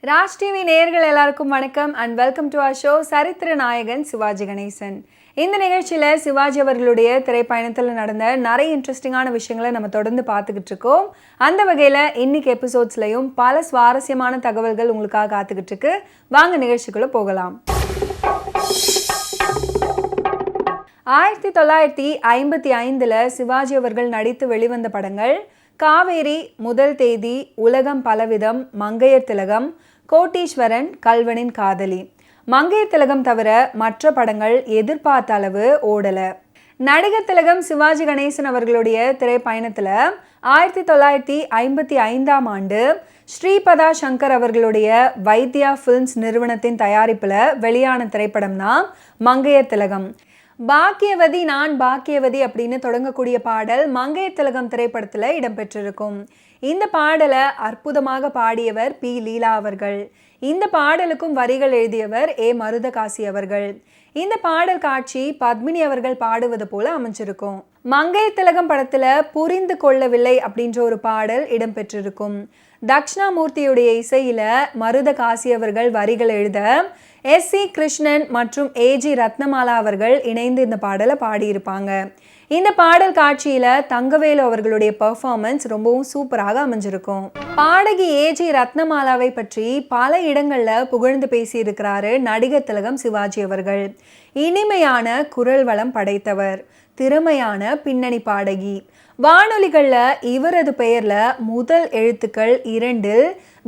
Raj TV நேயர்கள் எல்லாருக்கும் வணக்கம் and welcome to our show சரித்திர நாயகன் சிவாஜி கணேசன். இந்த நிகழ்ச்சியில் சிவாஜி அவர்களுடைய திரைப்பயணத்தில் நடந்த நிறைய இன்ட்ரெஸ்டிங்கான விஷயங்களை நம்ம தொடர்ந்து பார்த்துக்கிட்டு இருக்கோம். அந்த வகையில் இன்னைக்கு எபிசோட்ஸ்லையும் பல சுவாரஸ்யமான தகவல்கள் உங்களுக்காக காத்துக்கிட்டு இருக்கு. வாங்க நிகழ்ச்சிக்குள்ளே போகலாம். 1955 சிவாஜி அவர்கள் நடித்து வெளிவந்த படங்கள் காவேரி, முதல் தேதி, உலகம் பலவிதம், மங்கையர் திலகம், கோட்டீஸ்வரன், கல்வனின் காதலி. மங்கையர் திலகம் தவிர மற்ற படங்கள் எதிர்பார்த்த அளவு ஓடல. நடிகர் திலகம் சிவாஜி கணேசன் அவர்களுடைய திரைப்பயணத்தில் 1955 ஸ்ரீபதா சங்கர் அவர்களுடைய வைத்தியா ஃபிலிம்ஸ் நிறுவனத்தின் தயாரிப்பில் வெளியான திரைப்படம் தான் மங்கையர் திலகம். பாக்கியவதி நான் பாக்கியவதி அப்படின்னு தொடங்கக்கூடிய பாடல் மங்கையர் திலகம் திரைப்படத்தில் இடம்பெற்றிருக்கும். இந்த பாடலை அற்புதமாக பாடியவர் பி. லீலா அவர்கள். இந்த பாடலுக்கும் வரிகள் எழுதியவர் ஏ. மருதகாசி அவர்கள். இந்த பாடல் காட்சி பத்மினி அவர்கள் பாடுவது போல அமைஞ்சிருக்கும். மங்கையர் திலகம் படத்தில் புரிந்து கொள்ளவில்லை அப்படின்ற ஒரு பாடல் இடம்பெற்றிருக்கும். தக்ஷணாமூர்த்தியுடைய இசையில மருதகாசி அவர்கள் வரிகள் எழுத எஸ்.சி. கிருஷ்ணன் மற்றும் ஏ.ஜி. ரத்னமாலா அவர்கள் இணைந்து இந்த பாடலை பாடியிருப்பாங்க. இந்த பாடல் காட்சியில தங்கவேலு அவர்களுடைய பெர்ஃபார்மன்ஸ் ரொம்பவும் சூப்பராக அமைஞ்சிருக்கும். பாடகி ஏ.ஜி. ரத்னமாலாவை பற்றி பல இடங்கள்ல புகழ்ந்து பேசியிருக்கிறாரு நடிகர் திலகம் சிவாஜி அவர்கள். இனிமையான குரல் வளம் படைத்தவர், திறமையான பின்னணி பாடகி. வானொலிகளில் இவரது பெயர்ல முதல் எழுத்துக்கள் 2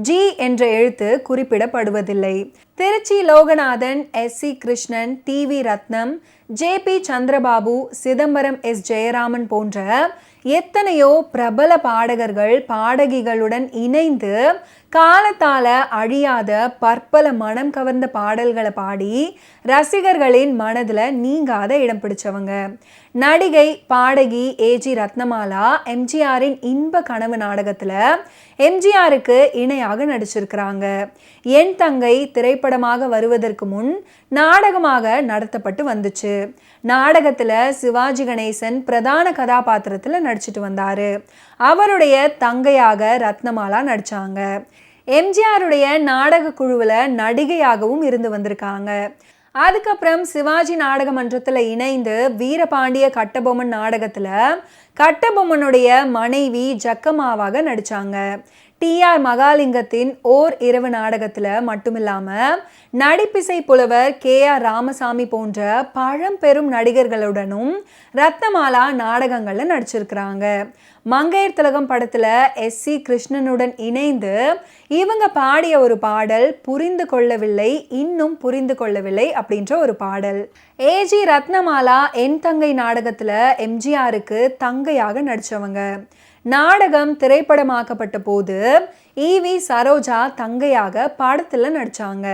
ஜி என்ற எழுத்து குறிப்பிடப்படுவதில்லை. திருச்சி லோகநாதன், எஸ்.சி. கிருஷ்ணன், டி.வி. ரத்னம், ஜே.பி. சந்திரபாபு, சிதம்பரம் எஸ். ஜெயராமன் போன்ற எத்தனையோ பிரபல பாடகர்கள் பாடகிகளுடன் இணைந்து காலத்தால அழியாத பற்பல மனம் கவர்ந்த பாடல்களை பாடி ரசிகர்களின் மனதில் நீங்காத இடம் பிடிச்சவங்க. நடிகை பாடகி ஏ.ஜி. ரத்னமாலா எம்ஜிஆரின் இன்ப கனவு நாடகத்தில் எம்ஜிஆருக்கு இணையாக நடிச்சிருக்கிறாங்க. என் தங்கை திரைப்படமாக வருவதற்கு முன் நாடகமாக நடத்தப்பட்டு வந்துச்சு. நாடகத்தில் சிவாஜி கணேசன் பிரதான கதாபாத்திரத்தில் நடிச்சிட்டு வந்தார். அவருடைய தங்கையாக ரத்னமாலா நடித்தாங்க. எம்ஜிஆருடைய நாடக குழுவில் நடிகையாகவும் இருந்து வந்திருக்காங்க. அதுக்கப்புறம் சிவாஜி நாடக மன்றத்தில் இணைந்து வீரபாண்டிய கட்டபொம்மன் நாடகத்தில் கட்டபொம்மனுடைய மனைவி ஜக்கம்மாவாக நடித்தாங்க. டி.ஆர். மகாலிங்கத்தின் ஓர் இரவு நாடகத்தில் மட்டுமில்லாமல் நடிப்பிசை புலவர் கே.ஆர். ராமசாமி போன்ற பழம்பெரும் நடிகர்களுடனும் ரத்னமாலா நாடகங்களில் நடிச்சிருக்கிறாங்க. மங்கையர் திலகம் படத்தில் எஸ்.சி. கிருஷ்ணனுடன் இணைந்து இவங்க பாடிய ஒரு பாடல் புரிந்து கொள்ளவில்லை, இன்னும் புரிந்து கொள்ளவில்லை அப்படின்ற ஒரு பாடல். ஏ.ஜி. ரத்னமாலா என் தங்கை நாடகத்தில் எம்ஜிஆருக்கு தங்கையாக நடித்தவங்க. நாடகம் திரைப்படமாக்கப்பட்ட போது ஈ.வி. சரோஜா தங்கையாக படத்தில் நடித்தாங்க.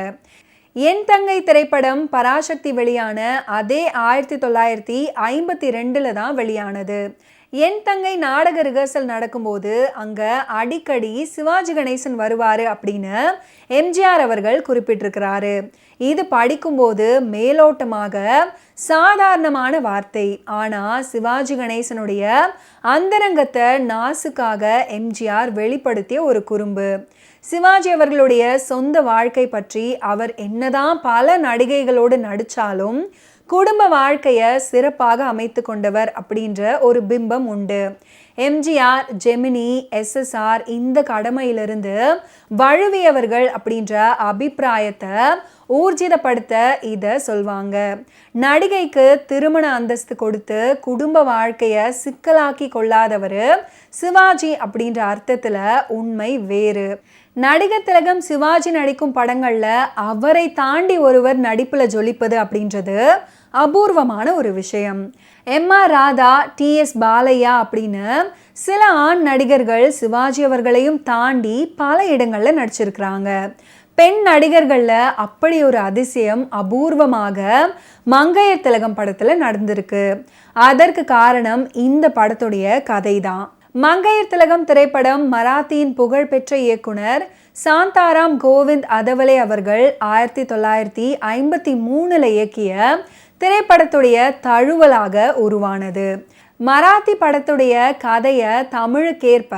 என் தங்கை திரைப்படம் பராசக்தி வெளியான அதே 1952 தான் வெளியானது. என் தங்கை நாடக ரிஹர்சல் நடக்கும்போது அங்கே அடிக்கடி சிவாஜி கணேசன் வருவார் அப்படின்னு எம்ஜிஆர் அவர்கள் குறிப்பிட்டிருக்கிறாரு. இது படிக்கும்போது மேலோட்டமாக சாதாரணமான வார்த்தை, ஆனால் சிவாஜி கணேசனுடைய அந்தரங்கத்தை நாசுக்காக எம்ஜிஆர் வெளிப்படுத்திய ஒரு குறும்பு. சிவாஜி அவர்களுடைய சொந்த வாழ்க்கை பற்றி அவர் என்னதான் பல நடிகைகளோடு நடித்தாலும் குடும்ப வாழ்க்கையை சிறப்பாக அமைத்து கொண்டவர் அப்படின்ற ஒரு பிம்பம் உண்டு. எம்ஜிஆர், ஜெமினி, எஸ்எஸ்ஆர் இந்த கடமையிலிருந்து வழுவியவர்கள் அப்படின்ற அபிப்பிராயத்தை ஊர்ஜிதப்படுத்த இதை சொல்வாங்க. நடிகைக்கு திருமண அந்தஸ்து கொடுத்து குடும்ப வாழ்க்கையை சிக்கலாக்கி கொள்ளாதவர் சிவாஜி அப்படின்ற அர்த்தத்தில் உண்மை வேறு. நடிகர் திலகம் சிவாஜி நடிக்கும் படங்களில் அவரை தாண்டி ஒருவர் நடிப்பில் ஜொலிப்பது அப்படின்றது அபூர்வமான ஒரு விஷயம். எம்.ஆர். ராதா, டி.எஸ். பாலையா அப்படின்னு சில ஆண் நடிகர்கள் சிவாஜி அவர்களையும் தாண்டி பல இடங்களில் நடிச்சிருக்கிறாங்க. பெண் நடிகர்களில் அப்படி ஒரு அதிசயம் அபூர்வமாக மங்கையர் திலகம் படத்தில் நடந்திருக்கு. அதற்கு காரணம் இந்த படத்துடைய கதை தான். மங்கையர் திலகம் திரைப்படம் மராத்தியின் புகழ்பெற்ற இயக்குனர் சாந்தாராம் கோவிந்த் அதவலே அவர்கள் 1953 இயக்கிய திரைப்படத்துடைய தழுவலாக உருவானது. மராத்தி படத்துடைய கதையை தமிழுக்கேற்ப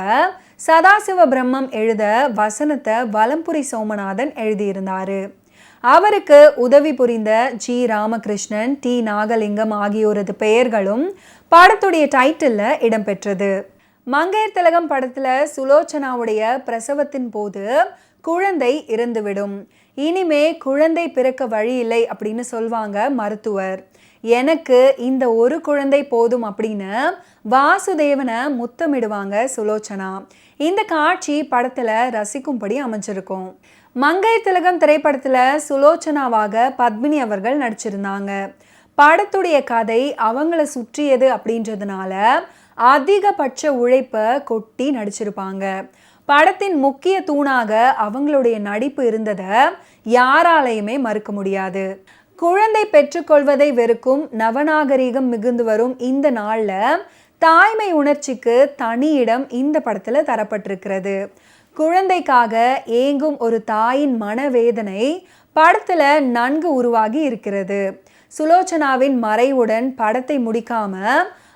சதாசிவ பிரம்மம் எழுத வசனத்தை வலம்புரி சோமநாதன் எழுதியிருந்தாரு. அவருக்கு உதவி புரிந்த ஜி ராமகிருஷ்ணன், டி நாகலிங்கம் ஆகியோரது பெயர்களும் படத்துடைய டைட்டில்ல இடம்பெற்றது. மங்கையர் திலகம் படத்துல சுலோச்சனாவுடைய பிரசவத்தின் போது குழந்தை இறந்துவிடும். இனிமே குழந்தை பிறக்க வழி இல்லை அப்படின்னு சொல்வாங்க மருத்துவர். எனக்கு இந்த ஒரு குழந்தை போதும் அப்படின்னு வாசுதேவனை முத்தமிடுவாங்க சுலோச்சனா. இந்த காட்சி படத்துல ரசிக்கும்படி அமைஞ்சிருக்கும். மங்கையர் திலகம் திரைப்படத்துல சுலோச்சனாவாக பத்மினி அவர்கள் நடிச்சிருந்தாங்க. படத்துடைய கதை அவங்கள சுற்றியது அப்படின்றதுனால அதிகபட்ச உழைப்பை கொட்டி நடிச்சிருப்பாங்க. படத்தின் முக்கிய தூணாக அவங்களுடைய நடிப்பு இருந்ததை யாராலையுமே மறுக்க முடியாது. குழந்தை பெற்றுக்கொள்வதை வெறுக்கும் நவநாகரிகம் மிகுந்து வரும் இந்த நாள்ல தாய்மை உணர்ச்சிக்கு தனி இடம் இந்த படத்துல தரப்பட்டிருக்கிறது. குழந்தைக்காக ஏங்கும் ஒரு தாயின் மனவேதனை படத்துல நன்கு உருவாகி இருக்கிறது. சுலோச்சனாவின் மறைவுடன் படத்தை முடிக்காம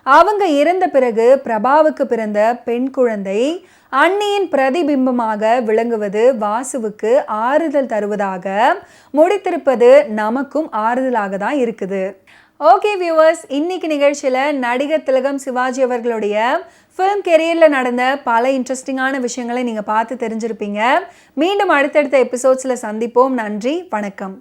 அவங்க இறந்த பிறகு பிரபாவுக்கு பிறந்த பெண் குழந்தை அன்னியின் பிரதிபிம்பமாக விளங்குவது வாசுவுக்கு ஆறுதல் தருவதாக முடித்திருப்பது நமக்கும் ஆறுதலாக தான் இருக்குது. ஓகே வியூவர்ஸ், இன்னைக்கு நிகழ்ச்சியில் நடிகர் திலகம் சிவாஜி அவர்களுடைய ஃபிலிம் கெரியரில் நடந்த பல இன்ட்ரெஸ்டிங்கான விஷயங்களை நீங்கள் பார்த்து தெரிஞ்சிருப்பீங்க. மீண்டும் அடுத்தடுத்த எபிசோட்ஸில் சந்திப்போம். நன்றி, வணக்கம்.